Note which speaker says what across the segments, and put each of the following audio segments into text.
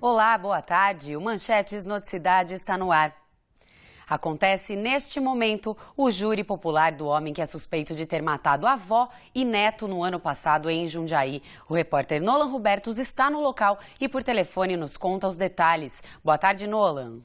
Speaker 1: Olá, boa tarde. O Manchetes Noticidade está no ar. Acontece neste momento o júri popular do homem que é suspeito de ter matado avó e neto no ano passado em Jundiaí. O repórter Nolan Robertos está no local e por telefone nos conta os detalhes. Boa tarde, Nolan.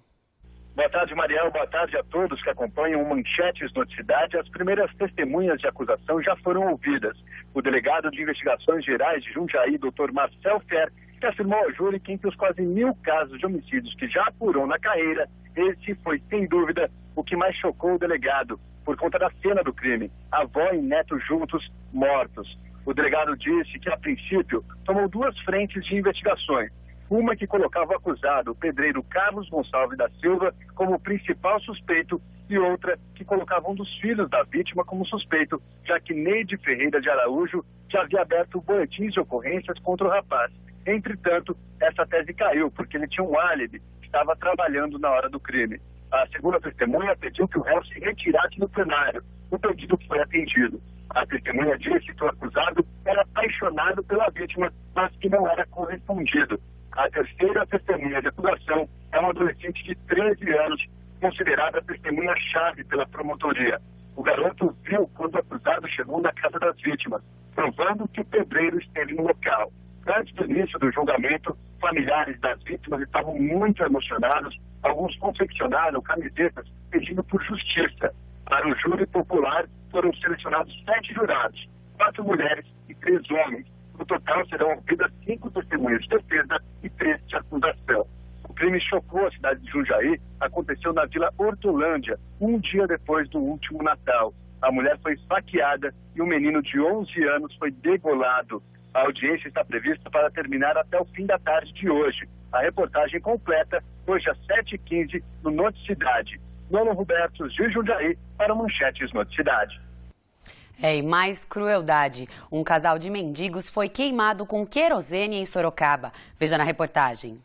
Speaker 2: Boa tarde, Mariel. Boa tarde a todos que acompanham o Manchetes Noticidade. As primeiras testemunhas de acusação já foram ouvidas. O delegado de Investigações Gerais de Jundiaí, Dr. Marcel Fer, que afirmou ao júri que entre os quase 1000 casos de homicídios que já apurou na carreira, esse foi, sem dúvida, o que mais chocou o delegado, por conta da cena do crime, avó e neto juntos, mortos. O delegado disse que, a princípio, tomou duas frentes de investigações. Uma que colocava o acusado, o pedreiro Carlos Gonçalves da Silva, como principal suspeito e outra que colocava um dos filhos da vítima como suspeito, já que Neide Ferreira de Araújo já havia aberto boletins de ocorrências contra o rapaz. Entretanto, essa tese caiu porque ele tinha um álibi, estava trabalhando na hora do crime. A segunda testemunha pediu que o réu se retirasse do plenário. O pedido foi atendido. A testemunha disse que o acusado era apaixonado pela vítima, mas que não era correspondido. A terceira testemunha de acusação é uma adolescente de 13 anos, considerada testemunha-chave pela promotoria. O garoto viu quando o acusado chegou na casa das vítimas, provando que o pedreiro esteve no local. Antes do início do julgamento, familiares das vítimas estavam muito emocionados. Alguns confeccionaram camisetas pedindo por justiça. Para o júri popular, foram selecionados 7 jurados, 4 mulheres e 3 homens. No total, serão ouvidas 5 testemunhas de defesa e 3 de acusação. O crime chocou a cidade de Jundiaí, aconteceu na Vila Hortolândia, um dia depois do último Natal. A mulher foi esfaqueada e um menino de 11 anos foi degolado. A audiência está prevista para terminar até o fim da tarde de hoje. A reportagem completa, hoje às 7h15, no Noticidade. Nolan Robertos, de Jundiaí, para o Manchetes Noticidade.
Speaker 1: E mais crueldade. Um casal de mendigos foi queimado com querosene em Sorocaba. Veja na reportagem.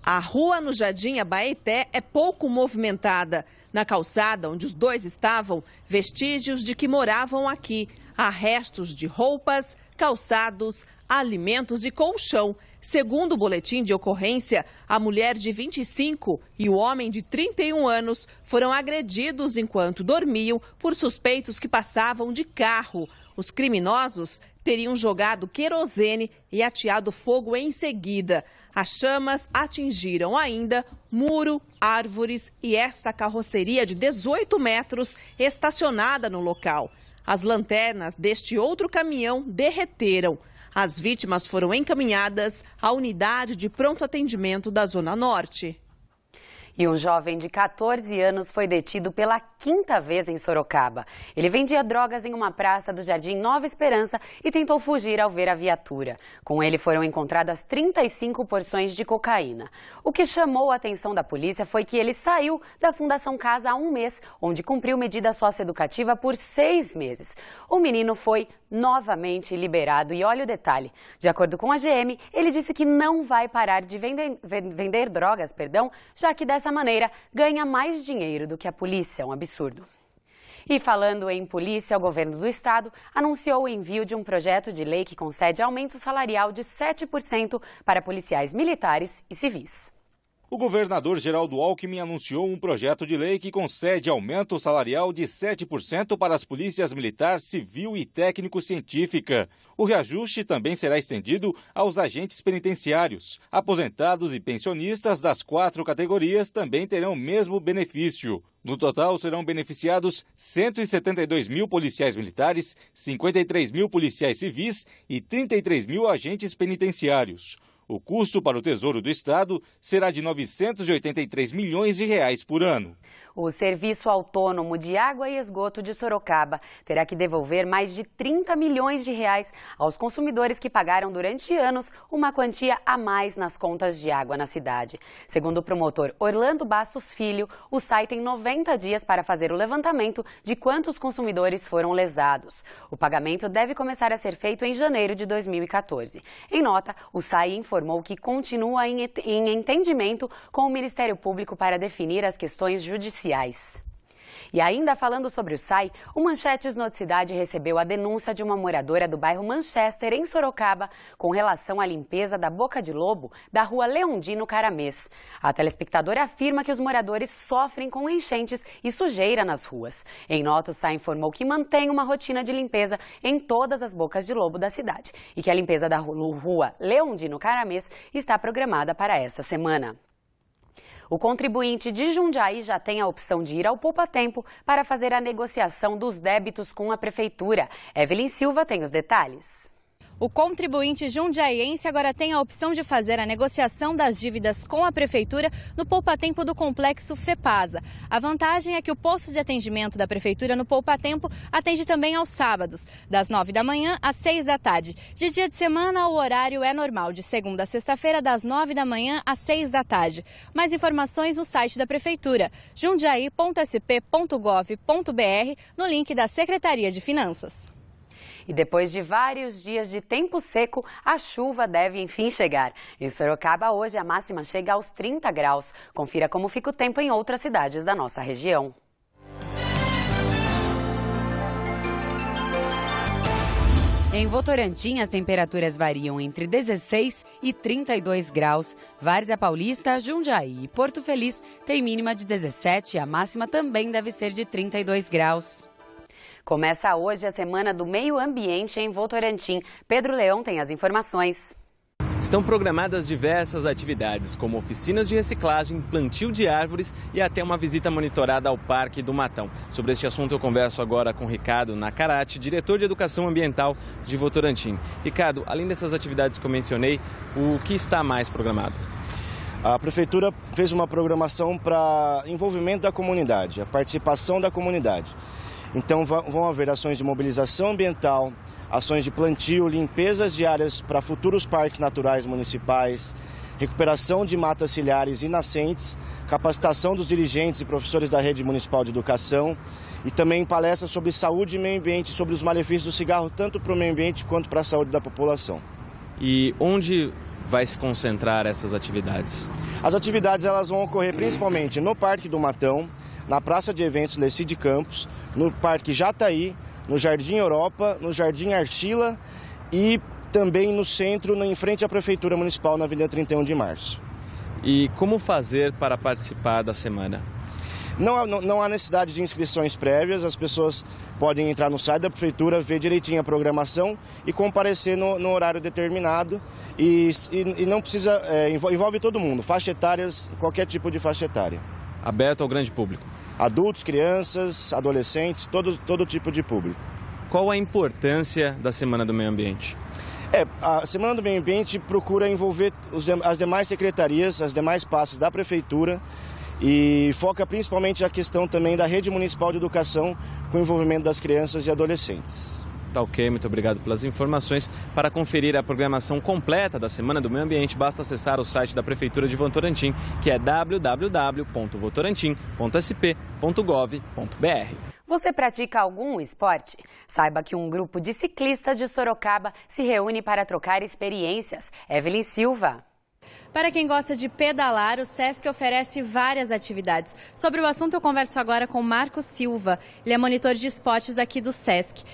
Speaker 3: A rua no Jardim Abaeté é pouco movimentada. Na calçada onde os dois estavam, vestígios de que moravam aqui. Há restos de roupas, calçados, alimentos e colchão. Segundo o boletim de ocorrência, a mulher de 25 e o homem de 31 anos foram agredidos enquanto dormiam por suspeitos que passavam de carro. Os criminosos teriam jogado querosene e ateado fogo em seguida. As chamas atingiram ainda muro, árvores e esta carroceria de 18 metros estacionada no local. As lanternas deste outro caminhão derreteram. As vítimas foram encaminhadas à unidade de pronto atendimento da Zona Norte.
Speaker 1: E um jovem de 14 anos foi detido pela 5ª vez em Sorocaba. Ele vendia drogas em uma praça do Jardim Nova Esperança e tentou fugir ao ver a viatura. Com ele foram encontradas 35 porções de cocaína. O que chamou a atenção da polícia foi que ele saiu da Fundação Casa há um mês, onde cumpriu medida socioeducativa por 6 meses. O menino foi novamente liberado e olha o detalhe. De acordo com a GM, ele disse que não vai parar de vender drogas, já que dessa maneira ganha mais dinheiro do que a polícia, um absurdo. E falando em polícia, o governo do estado anunciou o envio de um projeto de lei que concede aumento salarial de 7% para policiais militares e civis.
Speaker 4: O governador Geraldo Alckmin anunciou um projeto de lei que concede aumento salarial de 7% para as polícias militar, civil e técnico-científica. O reajuste também será estendido aos agentes penitenciários. Aposentados e pensionistas das 4 categorias também terão o mesmo benefício. No total, serão beneficiados 172 mil policiais militares, 53 mil policiais civis e 33 mil agentes penitenciários. O custo para o Tesouro do Estado será de R$ 983 milhões por ano.
Speaker 1: O Serviço Autônomo de Água e Esgoto de Sorocaba terá que devolver mais de 30 milhões de reais aos consumidores que pagaram durante anos uma quantia a mais nas contas de água na cidade. Segundo o promotor Orlando Bastos Filho, o SAI tem 90 dias para fazer o levantamento de quantos consumidores foram lesados. O pagamento deve começar a ser feito em janeiro de 2014. Em nota, o SAI informou que continua em entendimento com o Ministério Público para definir as questões judiciais. E ainda falando sobre o SAI, o Manchetes Noticidade recebeu a denúncia de uma moradora do bairro Manchester, em Sorocaba, com relação à limpeza da boca de lobo da rua Leondino Caramês. A telespectadora afirma que os moradores sofrem com enchentes e sujeira nas ruas. Em nota, o SAI informou que mantém uma rotina de limpeza em todas as bocas de lobo da cidade e que a limpeza da rua Leondino Caramês está programada para esta semana. O contribuinte de Jundiaí já tem a opção de ir ao Poupa Tempo para fazer a negociação dos débitos com a Prefeitura. Evelyn Silva tem os detalhes.
Speaker 5: O contribuinte jundiaiense agora tem a opção de fazer a negociação das dívidas com a Prefeitura no Poupa Tempo do Complexo FEPASA. A vantagem é que o posto de atendimento da Prefeitura no Poupa Tempo atende também aos sábados, das 9 da manhã às 6 da tarde. De dia de semana, o horário é normal, de segunda a sexta-feira, das 9 da manhã às 6 da tarde. Mais informações no site da Prefeitura, jundiaí.sp.gov.br, no link da Secretaria de Finanças.
Speaker 1: E depois de vários dias de tempo seco, a chuva deve enfim chegar. Em Sorocaba, hoje a máxima chega aos 30 graus. Confira como fica o tempo em outras cidades da nossa região. Em Votorantim, as temperaturas variam entre 16 e 32 graus. Várzea Paulista, Jundiaí e Porto Feliz têm mínima de 17 e a máxima também deve ser de 32 graus. Começa hoje a Semana do Meio Ambiente em Votorantim. Pedro Leão tem as informações.
Speaker 6: Estão programadas diversas atividades, como oficinas de reciclagem, plantio de árvores e até uma visita monitorada ao Parque do Matão. Sobre este assunto eu converso agora com Ricardo Nacarati, diretor de Educação Ambiental de Votorantim. Ricardo, além dessas atividades que eu mencionei, o que está mais programado?
Speaker 7: A Prefeitura fez uma programação para envolvimento da comunidade, a participação da comunidade. Então vão haver ações de mobilização ambiental, ações de plantio, limpezas de áreas para futuros parques naturais municipais, recuperação de matas ciliares e nascentes, capacitação dos dirigentes e professores da rede municipal de educação e também palestras sobre saúde e meio ambiente, sobre os malefícios do cigarro, tanto para o meio ambiente quanto para a saúde da população.
Speaker 6: E onde vai se concentrar essas atividades?
Speaker 7: As atividades elas vão ocorrer principalmente no Parque do Matão, na Praça de Eventos Leci de Campos, no Parque Jataí, no Jardim Europa, no Jardim Archila e também no centro, em frente à Prefeitura Municipal, na Avenida 31 de Março.
Speaker 6: E como fazer para participar da semana?
Speaker 7: Não há necessidade de inscrições prévias, as pessoas podem entrar no site da Prefeitura, ver direitinho a programação e comparecer no horário determinado e não precisa, envolve todo mundo, faixa etárias, qualquer tipo de faixa etária.
Speaker 6: Aberto ao grande público?
Speaker 7: Adultos, crianças, adolescentes, todo tipo de público.
Speaker 6: Qual a importância da Semana do Meio Ambiente?
Speaker 7: A Semana do Meio Ambiente procura envolver as demais secretarias, as demais pastas da Prefeitura e foca principalmente a questão também da rede municipal de educação com o envolvimento das crianças e adolescentes.
Speaker 6: Tá ok, muito obrigado pelas informações. Para conferir a programação completa da Semana do Meio Ambiente, basta acessar o site da Prefeitura de Votorantim, que é www.votorantim.sp.gov.br.
Speaker 1: Você pratica algum esporte? Saiba que um grupo de ciclistas de Sorocaba se reúne para trocar experiências. Evelyn Silva.
Speaker 5: Para quem gosta de pedalar, o SESC oferece várias atividades. Sobre o assunto, eu converso agora com Marcos Silva. Ele é monitor de esportes aqui do SESC.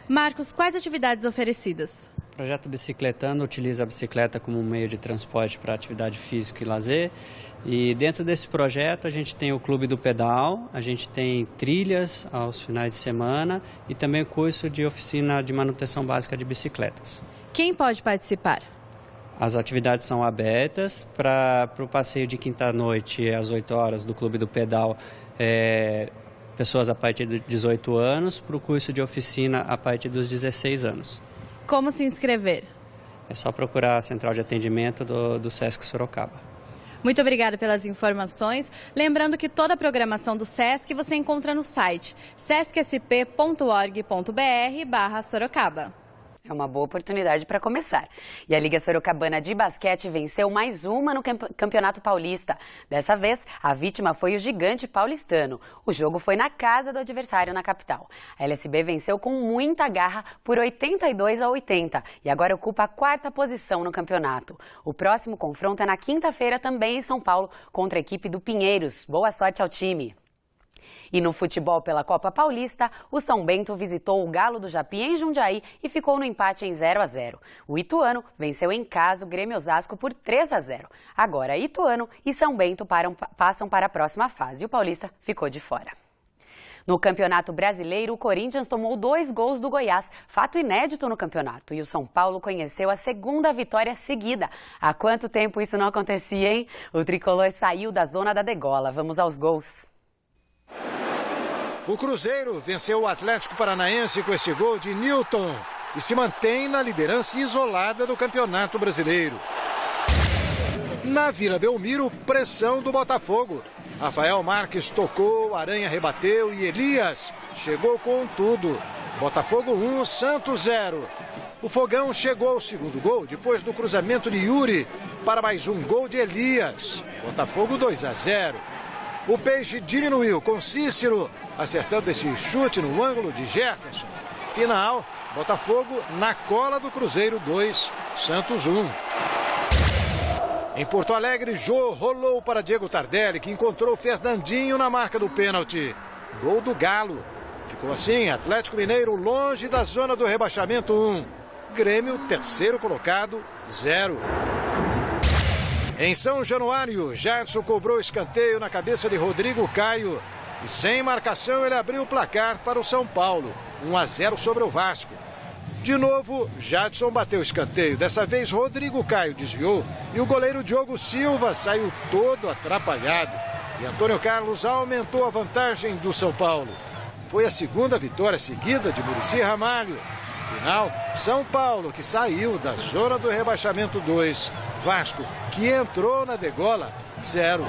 Speaker 5: Marcos, quais atividades oferecidas?
Speaker 8: O projeto Bicicletando utiliza a bicicleta como meio de transporte para atividade física e lazer. E dentro desse projeto a gente tem o Clube do Pedal, a gente tem trilhas aos finais de semana e também o curso de oficina de manutenção básica de bicicletas.
Speaker 5: Quem pode participar?
Speaker 8: As atividades são abertas para o passeio de quinta-noite às 8 horas do Clube do Pedal. Pessoas a partir de 18 anos, para o curso de oficina a partir dos 16 anos.
Speaker 5: Como se inscrever?
Speaker 8: É só procurar a central de atendimento do SESC Sorocaba.
Speaker 5: Muito obrigada pelas informações. Lembrando que toda a programação do SESC você encontra no site sescsp.org.br/Sorocaba.
Speaker 1: É uma boa oportunidade para começar. E a Liga Sorocabana de Basquete venceu mais uma no Campeonato Paulista. Dessa vez, a vítima foi o Gigante Paulistano. O jogo foi na casa do adversário na capital. A LSB venceu com muita garra por 82-80 e agora ocupa a 4ª posição no campeonato. O próximo confronto é na quinta-feira também em São Paulo contra a equipe do Pinheiros. Boa sorte ao time. E no futebol pela Copa Paulista, o São Bento visitou o Galo do Japi em Jundiaí e ficou no empate em 0-0. O Ituano venceu em casa o Grêmio Osasco por 3-0. Agora Ituano e São Bento passam para a próxima fase e o Paulista ficou de fora. No Campeonato Brasileiro, o Corinthians tomou 2 gols do Goiás, fato inédito no campeonato. E o São Paulo conheceu a segunda vitória seguida. Há quanto tempo isso não acontecia, hein? O tricolor saiu da zona da degola. Vamos aos gols.
Speaker 9: O Cruzeiro venceu o Atlético Paranaense com este gol de Newton e se mantém na liderança isolada do Campeonato Brasileiro. Na Vila Belmiro, pressão do Botafogo. Rafael Marques tocou, Aranha rebateu e Elias chegou com tudo. Botafogo 1, Santos 0. O Fogão chegou ao segundo gol depois do cruzamento de Yuri para mais um gol de Elias. Botafogo 2-0. O Peixe diminuiu com Cícero, acertando esse chute no ângulo de Jefferson. Final, Botafogo na cola do Cruzeiro 2, Santos 1. Em Porto Alegre, Jô rolou para Diego Tardelli, que encontrou Fernandinho na marca do pênalti. Gol do Galo. Ficou assim, Atlético Mineiro longe da zona do rebaixamento 1. Grêmio, terceiro colocado, 0. Em São Januário, Jadson cobrou escanteio na cabeça de Rodrigo Caio. E sem marcação ele abriu o placar para o São Paulo. 1-0 sobre o Vasco. De novo, Jadson bateu escanteio. Dessa vez, Rodrigo Caio desviou e o goleiro Diogo Silva saiu todo atrapalhado. E Antônio Carlos aumentou a vantagem do São Paulo. Foi a segunda vitória seguida de Muricy Ramalho. Final, São Paulo, que saiu da zona do rebaixamento 2. Vasco, que entrou na degola, 0.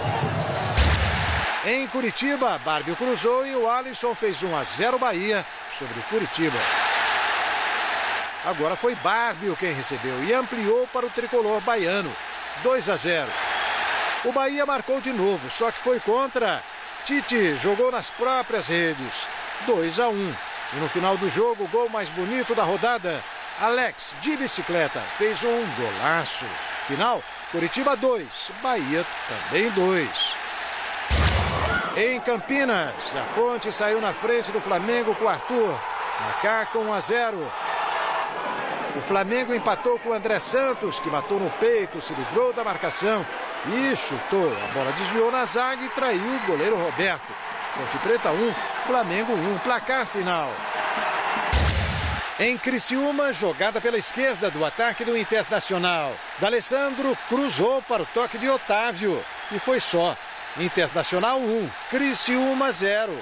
Speaker 9: Em Curitiba, Bárbio cruzou e o Alisson fez 1-0 Bahia sobre o Curitiba. Agora foi Bárbio quem recebeu e ampliou para o tricolor baiano, 2-0. O Bahia marcou de novo, só que foi contra. Tite jogou nas próprias redes, 2-1. E no final do jogo, o gol mais bonito da rodada, Alex, de bicicleta, fez um golaço. Final, Curitiba 2, Bahia também 2. Em Campinas, a Ponte saiu na frente do Flamengo com o Arthur. Macaco 1-0. O Flamengo empatou com o André Santos, que matou no peito, se livrou da marcação e chutou. A bola desviou na zaga e traiu o goleiro Roberto. Ponte Preta 1, Flamengo 1, placar final. Em Criciúma, jogada pela esquerda do ataque do Internacional. D'Alessandro cruzou para o toque de Otávio e foi só. Internacional 1, Criciúma 0.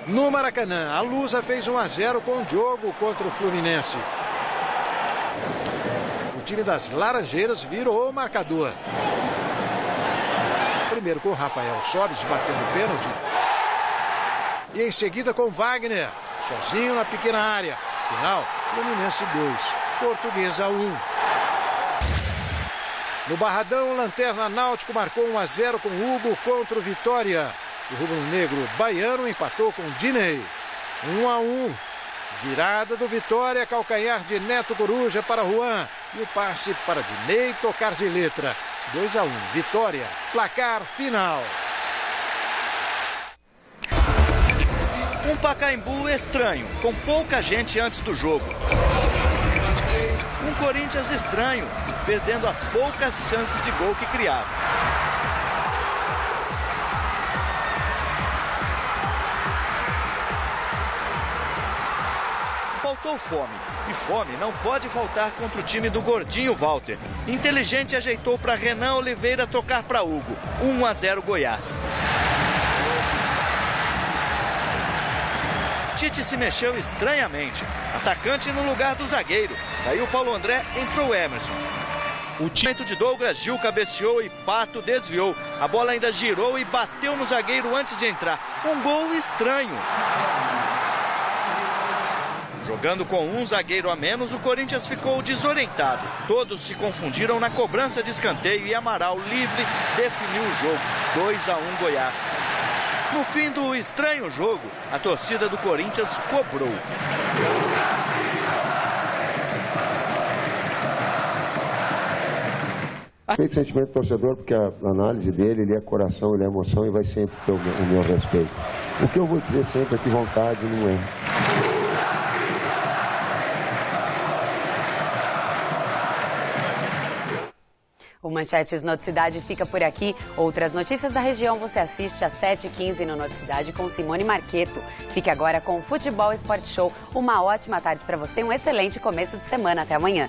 Speaker 9: No Maracanã, a Lusa fez 1-0 com o Diogo contra o Fluminense. O time das Laranjeiras virou o marcador. Primeiro com Rafael Sobis batendo o pênalti. E em seguida com Wagner, sozinho na pequena área. Final, Fluminense 2, Portuguesa 1. No Barradão, o Lanterna Náutico marcou 1-0 com Hugo contra o Vitória. O rubro-negro baiano empatou com Diney. 1-1. Virada do Vitória, calcanhar de Neto Coruja para Juan. E o passe para Diney tocar de letra. 2-1. Vitória. Placar final.
Speaker 10: Um Pacaembu estranho, com pouca gente antes do jogo. Um Corinthians estranho, perdendo as poucas chances de gol que criava. Faltou fome, e fome não pode faltar contra o time do gordinho Walter. Inteligente ajeitou para Renan Oliveira tocar para Hugo. 1-0 Goiás. Tite se mexeu estranhamente. Atacante no lugar do zagueiro. Saiu Paulo André, entrou Emerson. O time de Douglas Gil cabeceou e Pato desviou. A bola ainda girou e bateu no zagueiro antes de entrar. Um gol estranho. Jogando com um zagueiro a menos, o Corinthians ficou desorientado. Todos se confundiram na cobrança de escanteio e Amaral, livre, definiu o jogo. 2-1 Goiás. No fim do estranho jogo, a torcida do Corinthians cobrou.
Speaker 11: Respeito o sentimento do torcedor, porque a análise dele, ele é coração, ele é emoção e vai sempre ter o meu respeito. O que eu vou dizer sempre é que vontade não é.
Speaker 1: O Manchetes Noticidade fica por aqui. Outras notícias da região você assiste às 7h15 no Noticidade com Simone Marqueto. Fique agora com o Futebol Esporte Show. Uma ótima tarde para você, um excelente começo de semana. Até amanhã.